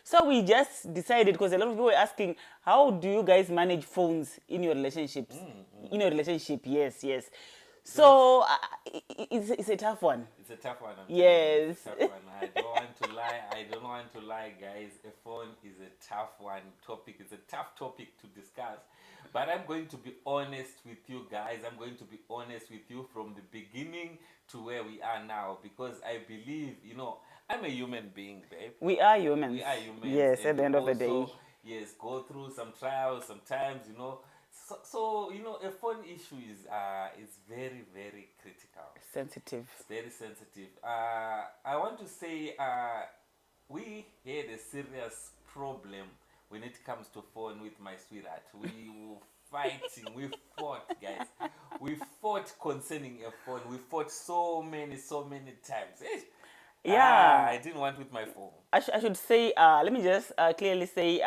So we just decided, because a lot of people were asking, how do you guys manage phones in your relationships? In your relationship, yes, yes. So it's a tough one. It's a tough one. I'm telling you, Yes. it's a tough one. I don't want to lie. I don't want to lie, guys. A phone is a tough one. Topic. It's a tough topic to discuss. But I'm going to be honest with you guys. I'm going to be honest with you from the beginning to where we are now, because I believe, I'm a human being, babe. We are humans. We are humans. Yes, and at the we end of the day. also, yes, go through some trials sometimes, So a phone issue is very, very critical. Sensitive. It's very sensitive. I want to say we had a serious problem when it comes to phone with my sweetheart. We were fighting. We fought, guys. We fought concerning a phone. We fought so many times. Yeah. I didn't want with my phone. I should say, let me just clearly say,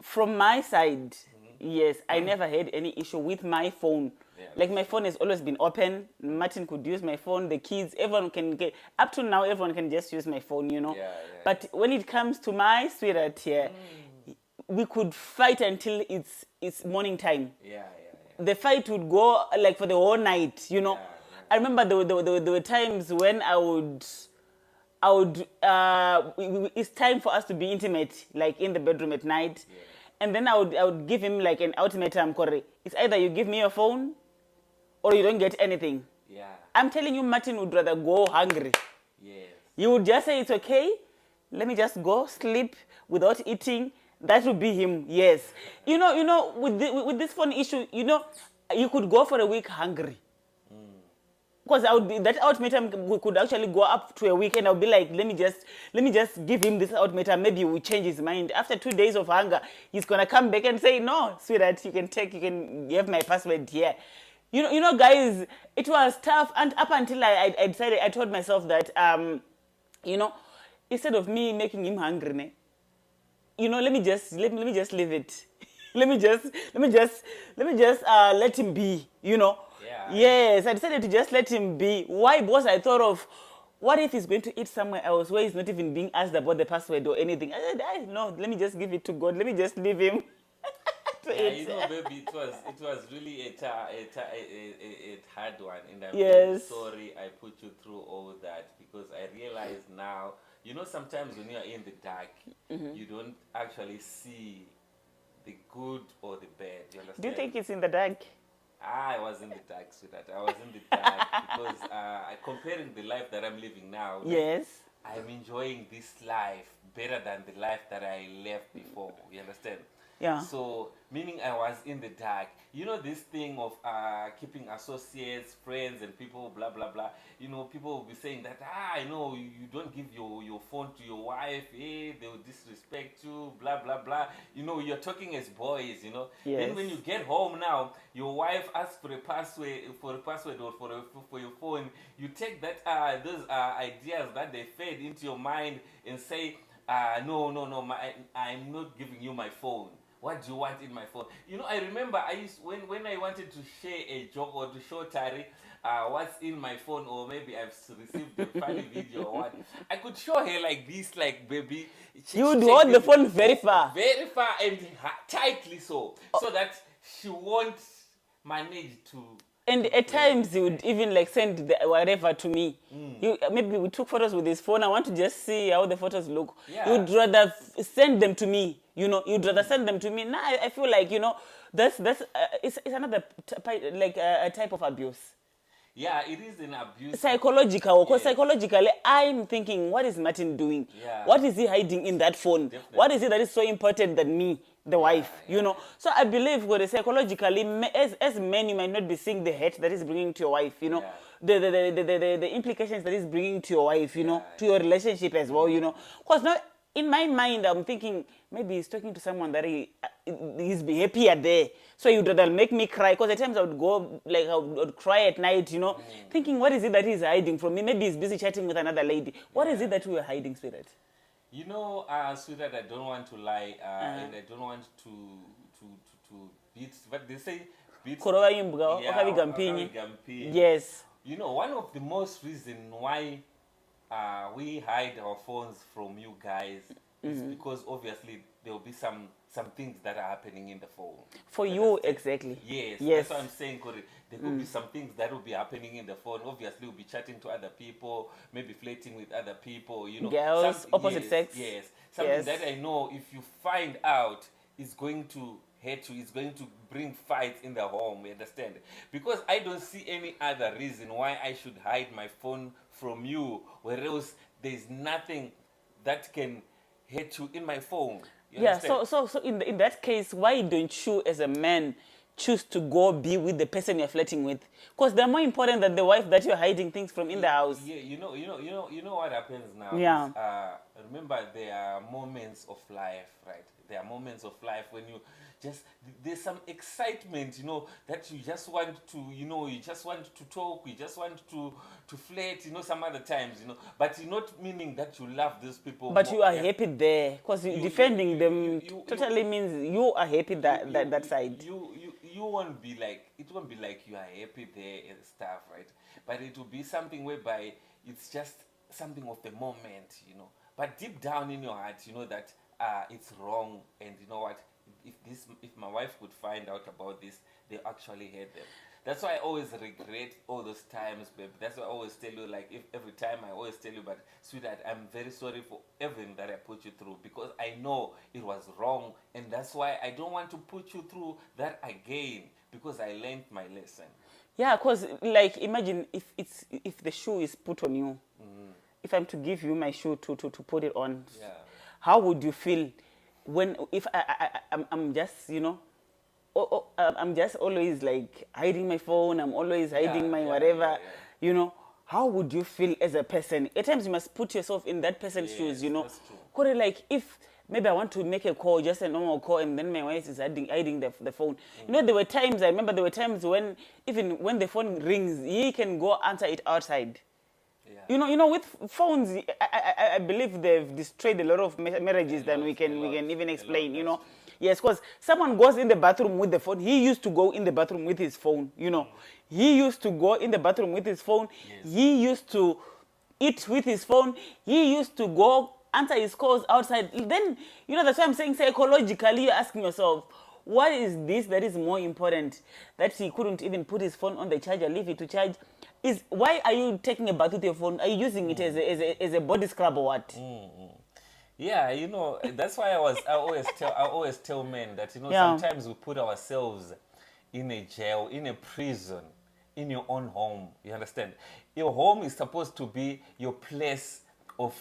from my side, yes, I never had any issue with my phone. Yeah, like my phone has always been open. Martin could use my phone. The kids, everyone can get. Up to now, everyone can just use my phone, Yeah, But when it comes to my sweetheart here, we could fight until it's morning time. Yeah. The fight would go like for the whole night, Yeah. I remember there were times when I would it's time for us to be intimate, like in the bedroom at night. Yeah. And then I would give him like an ultimatum, Corey. It's either you give me your phone or you don't get anything. Yeah. I'm telling you, Martin would rather go hungry. Yes. You would just say, it's okay, let me just go sleep without eating. That would be him, yes. With this phone issue, you could go for a week hungry. Because that ultimatum could actually go up to a week, and I'll be like, let me just give him this ultimatum. Maybe he will change his mind. After 2 days of hunger, he's gonna come back and say, no, sweetheart, you can have my password here. Guys, it was tough, and up until I decided, I told myself that, instead of me making him hungry, let me just leave it. let me just let him be. Yeah. Yes, I decided to just let him be. Why? Because I thought of, what if he's going to eat somewhere else where he's not even being asked about the password or anything? I said, no, let me just give it to God. Let me just leave him. Baby, it was really a hard one, and I'm Yes. very sorry I put you through all that, because I realize now, sometimes when you are in the dark, you don't actually see the good or the bad. You understand? Do you think it's in the dark? I was in the dark, sweetheart. I was in the dark because comparing the life that I'm living now, Yes. I'm enjoying this life better than the life that I left before. You understand? Yeah. So, meaning I was in the dark. This thing of keeping associates, friends, and people, blah, blah, blah. People will be saying that, I know you don't give your phone to your wife, they will disrespect you, blah, blah, blah. You're talking as boys, Yes. Then when you get home now, your wife asks for a password or for your phone. You take that those ideas that they fed into your mind and say, no, I'm not giving you my phone. What do you want in my phone? I remember when I wanted to share a joke or to show Tari what's in my phone, or maybe I've received a funny video or what, I could show her like this, like, baby. You would hold the phone very far. Very far and tightly so that she won't manage to. And at times he would even like send whatever to me. Maybe we took photos with his phone. I want to just see how the photos look. Yeah. He would rather send them to me. You'd rather send them to me. Now I feel like that's it's another a type of abuse. Yeah, it is an abuse. Psychological, because Yes. psychologically, I'm thinking, what is Martin doing? Yeah. What is he hiding in that phone? Definitely. What is it that is so important than me, the wife? So I believe, psychologically, as men, you might not be seeing the hurt that is bringing to your wife. Yeah. The implications that is bringing to your wife. To your relationship as well. Because now, in my mind, I'm thinking maybe he's talking to someone that he's be happier there. So you'd rather make me cry, because at times I would go, like, I would cry at night, thinking, what is it that he's hiding from me? Maybe he's busy chatting with another lady. What is it that we are hiding, sweetheart? Sweetheart, I don't want to lie, and I don't want to beat, but they say beat. Korova imbuga, okabiga mpinyi. Yes. One of the most reason why we hide our phones from you guys It's because obviously there will be some things that are happening in the phone. For You you, understand? exactly. Yes, Yes. that's what I'm saying, Corey. There could be some things that will be happening in the phone. Obviously, we'll be chatting to other people, maybe flirting with other people, you know. Girls, opposite yes, sex. yes. Something Yes. that I know if you find out is going to hurt you, it's going to bring fights in the home, you understand? Because I don't see any other reason why I should hide my phone from you, whereas there's nothing that can hurt you in my phone. You Yeah, understand? so in that case, why don't you as a man choose to go be with the person you're flirting with? Because they're more important than the wife that you're hiding things from in the house. Yeah, you know what happens now. Yeah. Is, remember, there are moments of life, right? There are moments of life when you just there's some excitement, you know, that you just want to, you know, you just want to talk, you just want to flirt, you know, some other times, you know, but you're not meaning that you love these people. But more, you are yeah. happy there, because defending them totally means you are happy that side. You won't be like, it won't be like you are happy there and stuff, right? But it will be something whereby it's just something of the moment, you know. But deep down in your heart, you know that it's wrong, and you know what? If my wife could find out about this, they actually hate them. That's why I always regret all those times, babe. That's why I always tell you, like, if every time I always tell you, but sweetheart, I'm very sorry for everything that I put you through, because I know it was wrong, and that's why I don't want to put you through that again, because I learned my lesson. Yeah, because like imagine if the shoe is put on you, if I'm to give you my shoe to put it on, Yeah. how would you feel when if I'm just, you know, I'm just always like hiding my phone, I'm always hiding my whatever, you know, how would you feel as a person? At times you must put yourself in that person's shoes, you know. That's true. Correct, like if maybe I want to make a call, just a normal call, and then my wife is hiding the phone. You know, there were times, I remember there were times when even when the phone rings, he can go answer it outside. Yeah. You know, with phones, I believe they've destroyed a lot of marriages than we can even explain. You know, yes, because someone goes in the bathroom with the phone. He used to go in the bathroom with his phone. You know, he used to go in the bathroom with his phone. Yes. He used to eat with his phone. He used to go answer his calls outside. Then, you know, that's why I'm saying psychologically, you're asking yourself, what is this that is more important? That he couldn't even put his phone on the charger, leave it to charge. Is why are you taking a bath with your phone? Are you using it as a body scrub or what? Yeah, you know, that's why I always tell men that, you know, Yeah. sometimes we put ourselves in a jail, in a prison, in your own home. You understand? Your home is supposed to be your place of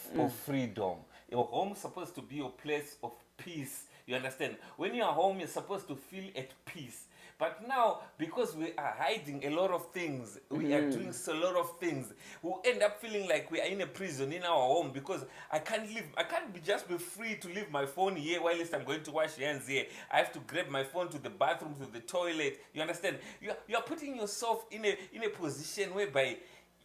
freedom. Your home is supposed to be your place of peace. You understand? When you're home, you're supposed to feel at peace. But now, because we are hiding a lot of things, we are doing a lot of things, we end up feeling like we are in a prison in our home, because I can't just be free to leave my phone here while I'm going to wash hands here. I have to grab my phone to the bathroom, to the toilet. You understand? You are putting yourself in a position whereby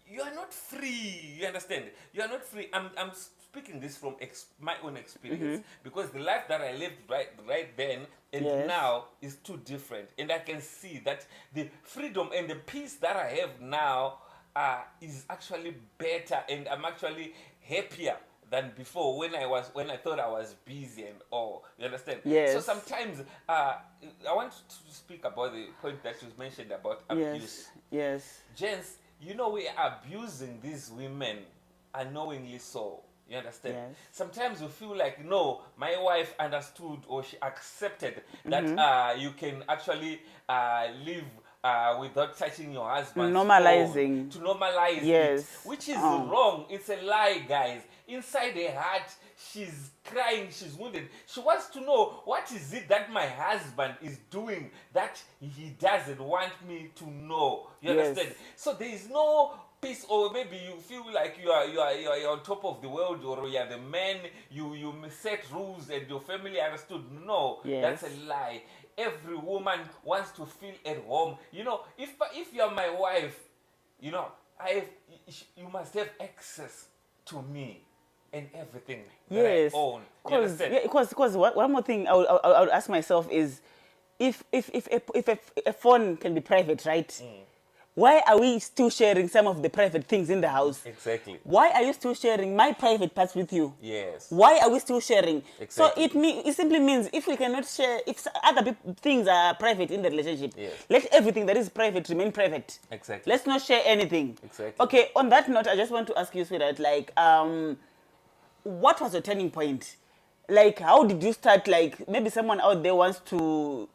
you are not free. You understand? You are not free. I'm speaking this from my own experience, because the life that I lived right then and Yes. now is too different, and I can see that the freedom and the peace that I have now is actually better, and I'm actually happier than before when I thought I was busy and all. You understand? Yes. So sometimes I want to speak about the point that you mentioned about abuse. Yes. Gents, you know, we are abusing these women unknowingly so. You understand? Yes. Sometimes we feel like, no, my wife understood or she accepted that you can actually live without touching your husband's Normalizing. phone, to normalize Yes. it, which is wrong. It's a lie, guys. Inside her heart, she's crying, she's wounded. She wants to know, what is it that my husband is doing that he doesn't want me to know? You Yes. understand? So there is no peace, or maybe you feel like you are on top of the world, or you are the man, you set rules and your family understood. No, Yes. that's a lie. Every woman wants to feel at home. You know, if you're my wife, you know, you must have access to me and everything that Yes. I own. You understand? Because one more thing I would ask myself is, if a phone can be private, right? Why are we still sharing some of the private things in the house? Exactly. Why are you still sharing my private parts with you? Yes. Why are we still sharing? Exactly. So it simply means if we cannot share, if other things are private in the relationship, Yes. let everything that is private remain private. Exactly. Let's not share anything. Exactly. Okay, on that note, I just want to ask you, sweetheart, like, what was your turning point? Like, how did you start? Like, maybe someone out there wants to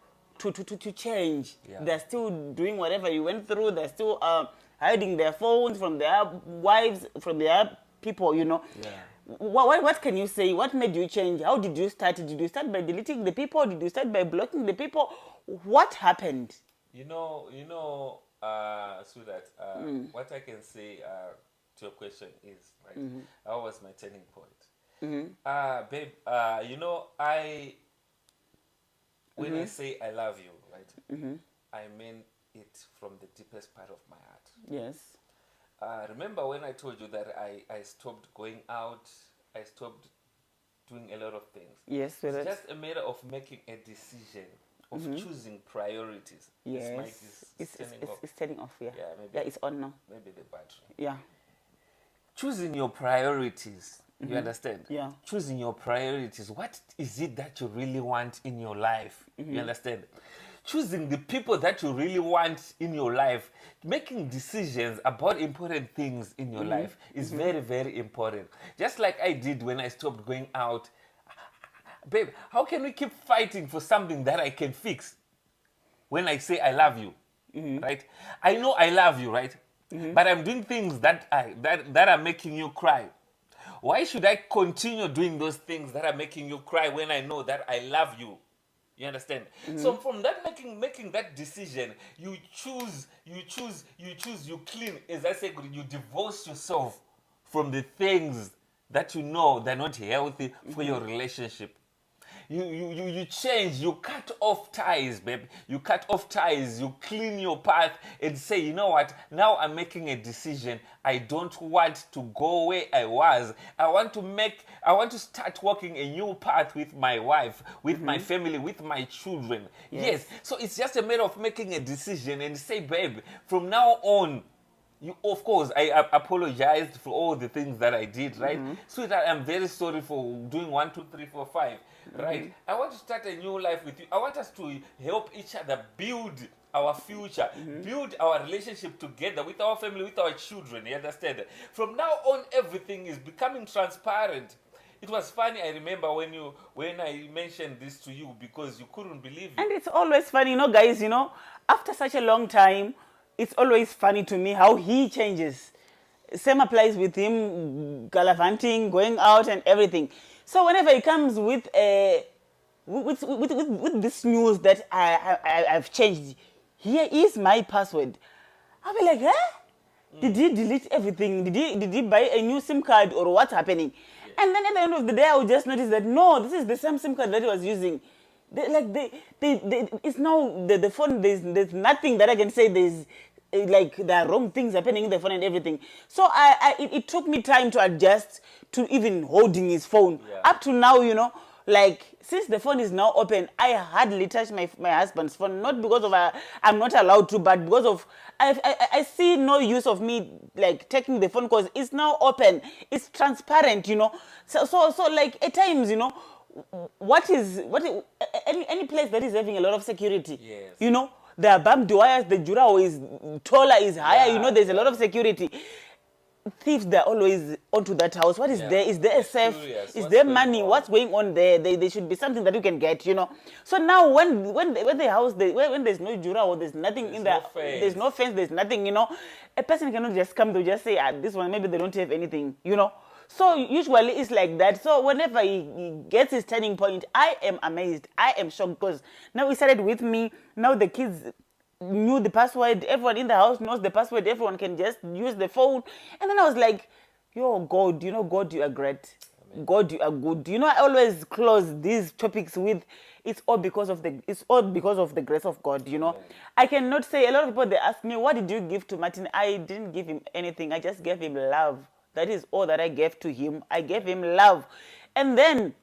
change. Yeah. They're still doing whatever you went through. They're still hiding their phones from their wives, from their people, you know. Yeah. What can you say? What made you change? How did you start? Did you start by deleting the people? Did you start by blocking the people? What happened? Sweetheart, what I can say to your question is, right, how was my turning point? Babe, when I say I love you, right, I mean it from the deepest part of my heart. Yes. Remember when I told you that I stopped going out, I stopped doing a lot of things. Yes. It's just a matter of making a decision, of choosing priorities. Yes. This mic is turning off. It's turning off. Yeah. Yeah, maybe. Yeah, it's on now. Maybe the battery. Yeah. Choosing your priorities. You understand? Yeah. Choosing your priorities. What is it that you really want in your life? You understand? Choosing the people that you really want in your life. Making decisions about important things in your life is very, very important. Just like I did when I stopped going out. Babe, how can we keep fighting for something that I can fix? When I say I love you, right? I know I love you, right? But I'm doing things that are making you cry. Why should I continue doing those things that are making you cry when I know that I love you? You understand? So from that making that decision, you clean, as I say, you divorce yourself from the things that you know they're not healthy for your relationship. You change, you cut off ties, babe. You cut off ties, you clean your path and say, you know what, now I'm making a decision. I don't want to go where I was. I want to start walking a new path with my wife, with my family, with my children. Yes. So it's just a matter of making a decision and say, babe, from now on, of course, I apologized for all the things that I did, right? Sweetheart, I'm very sorry for doing 1, 2, 3, 4, 5, right? I want to start a new life with you. I want us to help each other build our future, build our relationship together with our family, with our children. You understand? From now on, everything is becoming transparent. It was funny, I remember when I mentioned this to you because you couldn't believe it. And it's always funny, you know, guys, you know, after such a long time, it's always funny to me how he changes. Same applies with him gallivanting, going out and everything. So whenever he comes with with this news that I've changed, here is my password. I'll be like, huh? Did he delete everything? Did he buy a new SIM card or what's happening? And then at the end of the day, I would just notice that no, this is the same SIM card that he was using. It's now the phone. There's nothing that I can say. Like there are wrong things happening in the phone and everything. So it took me time to adjust to even holding his phone. Yeah. Up to now, you know, like since the phone is now open, I hardly touch my husband's phone. Not because of I'm not allowed to, but because of I see no use of me like taking the phone because it's now open. It's transparent, you know. So like at times, you know. Any place that is having a lot of security, Yes. you know, the barbed wires, the jurao is taller, is higher, you know, there's a lot of security. Thieves, they're always onto that house. What is there? Is there a safe? Curious. Is What's there going money? on? What's going on there? There should be something that you can get, you know. So now when the house, when there's no jurao, there's nothing in there, there's no fence, there's nothing, you know. A person cannot just come to just say, this one, maybe they don't have anything, you know. So usually it's like that. So whenever he gets his turning point, I am amazed. I am shocked because now he started with me. Now the kids knew the password. Everyone in the house knows the password. Everyone can just use the phone. And then I was like, yo, God, you know, God, you are great. Amen. God, you are good. You know, I always close these topics with, it's all because of the grace of God, you know. Amen. I cannot say, a lot of people, they ask me, what did you give to Martin? I didn't give him anything. I just gave him love. That is all that I gave to him. I gave him love. And then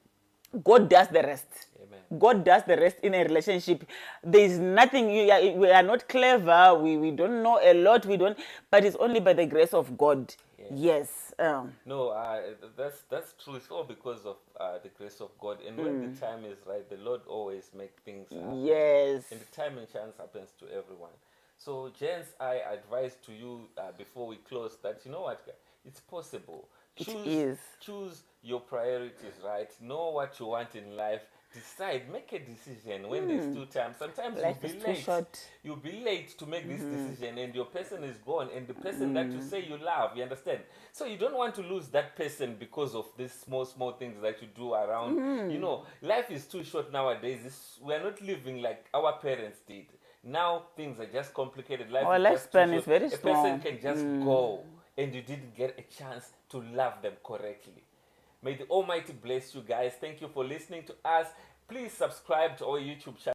God does the rest. Amen. God does the rest in a relationship. There is nothing, we are not clever, we don't know a lot, we don't, but it's only by the grace of God. Yes. No, that's true. It's all because of the grace of God. And when the time is right, the Lord always make things happen. Yes. And the time and chance happens to everyone. So, gents, I advise to you before we close that you know what, it's possible. It is. Choose your priorities, right? Know what you want in life. Decide, make a decision when there's two times. Sometimes Life you'll is be too late. short. You'll be late to make this decision, and your person is gone, and the person that you say you love, you understand? So you don't want to lose that person because of these small things that you do around. You know, life is too short nowadays. We are not living like our parents did. Now things are just complicated. Life Our is just too lifespan short. is very A small. person can just go, and you didn't get a chance to love them correctly. May the Almighty bless you guys. Thank you for listening to us. Please subscribe to our YouTube channel.